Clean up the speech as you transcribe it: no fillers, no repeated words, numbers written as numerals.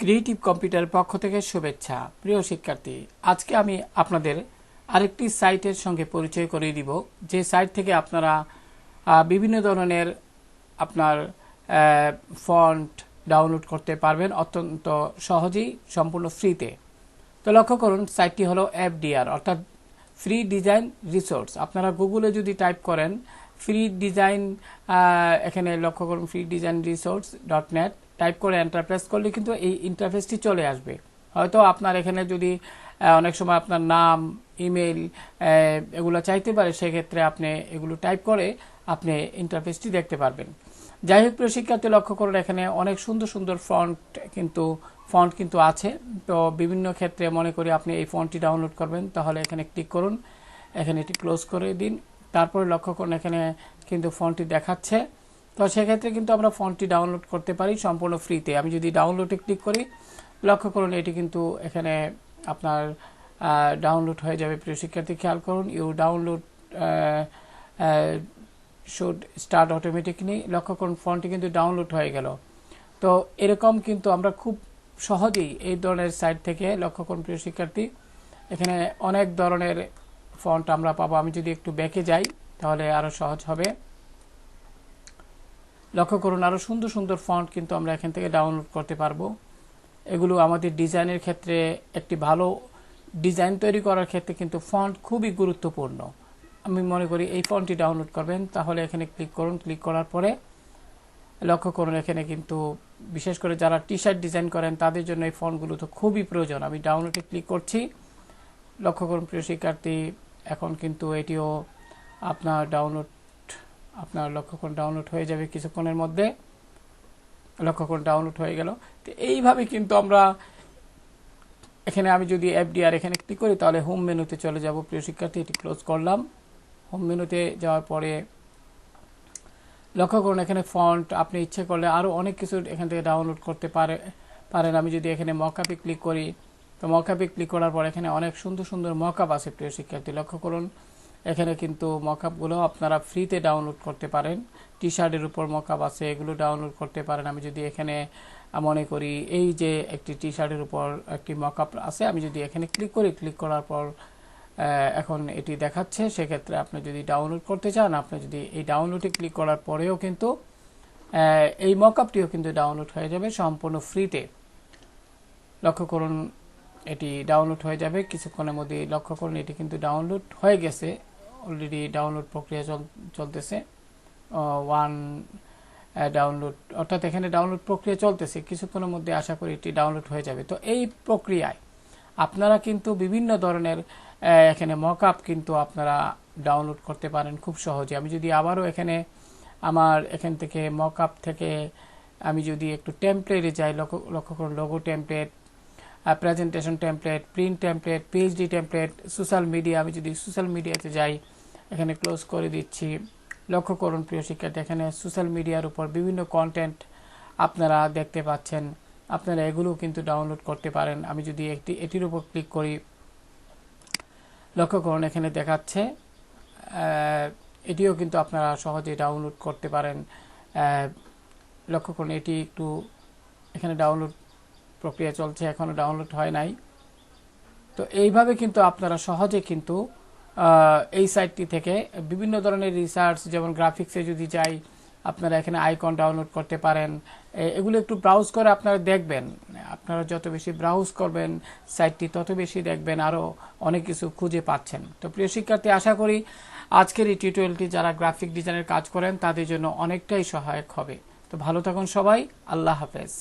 Creative কম্পিউটারের পক্ষ থেকে শুভেচ্ছা। প্রিয় শিক্ষার্থী, আজকে আমি আপনাদের আরেকটি সাইটের সঙ্গে পরিচয় করিয়ে দিব, যে সাইট থেকে আপনারা বিভিন্ন ধরনের আপনার ফন্ট ডাউনলোড করতে পারবেন অত্যন্ত সহজেই, সম্পূর্ণ ফ্রিতে। তো লক্ষ্য করুন, সাইটটি হলো FDR অর্থাৎ ফ্রি ডিজাইন রিসোর্স। আপনারা গুগলে যদি টাইপ করেন ফ্রি ডিজাইন, এখানে লক্ষ্য করুন freedesignresource.net টাইপ করে এন্টার প্রেস করলে কিন্তু এই ইন্টারফেসটি চলে আসবে। হয়তো আপনার এখানে যদি অনেক সময় আপনার নাম, ইমেল এগুলো চাইতে পারে, সেক্ষেত্রে আপনি এগুলো টাইপ করে আপনি ইন্টারফেসটি দেখতে পারবেন। যাই হোক, প্রিয় শিক্ষার্থী, লক্ষ্য করুন এখানে অনেক সুন্দর সুন্দর ফন্ট কিন্তু আছে। তো বিভিন্ন ক্ষেত্রে মনে করি আপনি এই ফন্টটি ডাউনলোড করবেন, তাহলে এখানে ক্লিক করুন, এখানে এটি ক্লোজ করে দিন। তারপরে লক্ষ্য করুন এখানে কিন্তু ফন্টটি দেখাচ্ছে। তো সেক্ষেত্রে কিন্তু আমরা ফন্টটি ডাউনলোড করতে পারি সম্পূর্ণ ফ্রিতে। আমি যদি ডাউনলোডে ক্লিক করি, লক্ষ্য করুন এটি কিন্তু এখানে আপনার ডাউনলোড হয়ে যাবে। প্রিয় শিক্ষার্থী, খেয়াল করুন, you download should start automatically. লক্ষ্য করুন ফন্টটি কিন্তু ডাউনলোড হয়ে গেল। তো এরকম কিন্তু আমরা খুব সহজেই এই ধরনের সাইট থেকে, লক্ষ্য করুন প্রিয় শিক্ষার্থী, এখানে অনেক ধরনের ফন্ট আমরা পাবো। আমি যদি একটু ব্যাকে যাই তাহলে আরো সহজ হবে। লক্ষ্য করুন আরো সুন্দর সুন্দর ফন্ট কিন্তু আমরা এখান থেকে ডাউনলোড করতে পারবো। এগুলো আমাদের ডিজাইনের ক্ষেত্রে, একটি ভালো ডিজাইন তৈরি করার ক্ষেত্রে কিন্তু ফন্ট খুবই গুরুত্বপূর্ণ। আমি মনে করি এই ফন্টটি ডাউনলোড করবেন, তাহলে এখানে ক্লিক করুন। ক্লিক করার পরে লক্ষ্য করুন এখানে কিন্তু বিশেষ করে যারা টি-শার্ট ডিজাইন করেন তাদের জন্য এই ফন্টগুলো তো খুবই প্রয়োজন। আমি ডাউনলোডে ক্লিক করছি। লক্ষ্য করুন প্রিয় শিক্ষার্থী, এখন কিন্তু এটিও আপনার লক্ষ্য করুন ডাউনলোড হয়ে যাবে কিছুক্ষণের মধ্যে। লক্ষ্য করুন ডাউনলোড হয়ে গেল। তো এইভাবে কিন্তু আমরা এখানে, আমি যদি FDR এখানে ক্লিক করি তাহলে হোম মেনুতে চলে যাব। প্রিয় শিক্ষার্থী, এটি ক্লোজ করলাম। হোম মেনুতে যাওয়ার পরে লক্ষ্য করুন এখানে ফন্ট আপনি ইচ্ছে করলে আরো অনেক কিছু এখান থেকে ডাউনলোড করতে পারেন। আমি যদি এখানে মকআপে ক্লিক করি, তো মকআপে ক্লিক করার পর এখানে অনেক সুন্দর সুন্দর মকআপ আছে। প্রিয় শিক্ষার্থী, লক্ষ্য করুন এখানে কিন্তু মকআপগুলো আপনারা ফ্রিতে ডাউনলোড করতে পারেন। টি-শার্টের উপর মকআপ আছে, এগুলো ডাউনলোড করতে পারেন। আমি যদি এখানে মনে করি এই যে একটি টি-শার্টের উপর একটি মকআপ আছে, আমি যদি এখানে ক্লিক করি, ক্লিক করার পর এখন এটি দেখাচ্ছে। সেক্ষেত্রে আপনি যদি ডাউনলোড করতে চান, আপনি যদি এই ডাউনলোডে ক্লিক করার পরেও কিন্তু এই মকআপটিও কিন্তু ডাউনলোড হয়ে যাবে সম্পূর্ণ ফ্রিতে। লক্ষ্য করুন এটি ডাউনলোড হয়ে যাবে কিছুক্ষণের মধ্যে। লক্ষ্য করুন এটি কিন্তু ডাউনলোড হয়ে গেছে, অলরেডি ডাউনলোড প্রক্রিয়া চলতেছে। ডাউনলোড অর্থাৎ এখানে ডাউনলোড প্রক্রিয়া চলতেছে, কিছুক্ষণের মধ্যে আশা করি এটি ডাউনলোড হয়ে যাবে। তো এই প্রক্রিয়ায় আপনারা কিন্তু বিভিন্ন ধরনের এখানে মকআপ কিন্তু আপনারা ডাউনলোড করতে পারেন খুব সহজে। আমি যদি আবারও এখানে এখান থেকে মকআপ থেকে আমি যদি একটু টেমপ্লেটে যাই, লক্ষ্য করুন logo template, presentation template, print template, PhD template, social media. আমি যদি সোশ্যাল মিডিয়াতে যাই, এখানে ক্লোজ করে দিচ্ছি। লক্ষ্য করুন প্রিয় শিক্ষার্থী, এখানে সোশ্যাল মিডিয়ার উপর বিভিন্ন কন্টেন্ট আপনারা দেখতে পাচ্ছেন, আপনারা এগুলো কিন্তু ডাউনলোড করতে পারেন। আমি যদি এটির উপর ক্লিক করি, লক্ষ্য করুন এখানে দেখাচ্ছে, এটিও কিন্তু আপনারা সহজে ডাউনলোড করতে পারেন। লক্ষ্য করুন এটি একটু এখানে ডাউনলোড প্রক্রিয়া চলছে, এখনো ডাউনলোড হয় নাই। তো এইভাবে কিন্তু আপনারা সহজে কিন্তু এই সাইটটি থেকে বিভিন্ন ধরনের রিসার্চ, যেমন গ্রাফিক্সে যদি যাই, আপনারা এখানে আইকন ডাউনলোড করতে পারেন। এগুলো একটু ব্রাউজ করে আপনারা দেখবেন। আপনারা যত বেশি ব্রাউজ করবেন সাইটটি, তত বেশি দেখবেন আরো অনেক কিছু খুঁজে পাচ্ছেন। তো প্রিয় শিক্ষার্থী, আশা করি আজকের এই টিউটোরিয়ালটি যারা গ্রাফিক ডিজাইনের কাজ করেন তাদের জন্য অনেকটাই সহায়ক হবে। তো ভালো থাকুন সবাই, আল্লাহ হাফেজ।